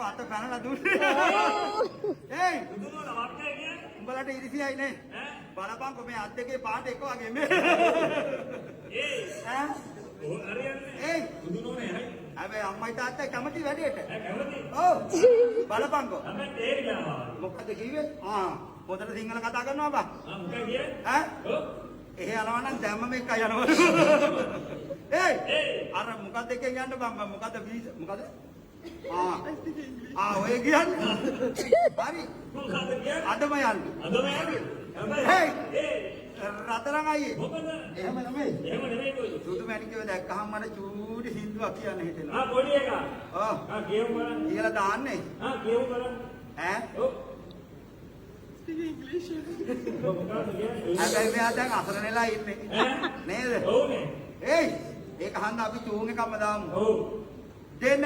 බලපංකෝ අත පැනලා දුන්නේ. ඒයි දුදුනෝන වක්කේ කියන්නේ. උඹලට ඉරිසියයි නේ. බලපංකෝ මේ අත් දෙකේ පාට එක වගේ මේ. ඈ ඕ හරියන්නේ. ඒයි දුදුනෝනේ හරි. හැබැයි අම්මයි තාත්තයි කැමති වැඩේට. කැමති. ඔව් බලපංකෝ. අපේ තේරිලා. මොකද කිව්වේ? හොඳට සිංහල කතා කරනවා බා. මොකද කියන්නේ? ඈ ඔව්. එහෙ යනවා නම් දැම්මම එකයි යනවා. ඒයි අර මොකද එකෙන් යන්න බං මොකද මොකද? ඔය කියන්නේ. හරි. මොකද කියන්නේ? අදම යන්න. අදම යන්නේ. හේයි රතරන් අයියේ. මොකද? එහෙම නෙමෙයි. එහෙම නෙමෙයි කොයි. සුදු මැණිකව දැක්කහම මට චූටි සින්දුවක් කියන්න හිතෙනවා. පොඩි එකා. ඔව්. කියමු බලන්න. කියලා දාන්නේ. කියමු බලන්න. ඈ ඔව්. මොකද කියන්නේ? හැබැයි මෙයා දැන් අසරණෙලා ඉන්නේ. නේද? ඔව්නේ. ඒයි ඒක හන්ද අපි චූන් එකක්ම දාමු. ඔව්. දෙන්න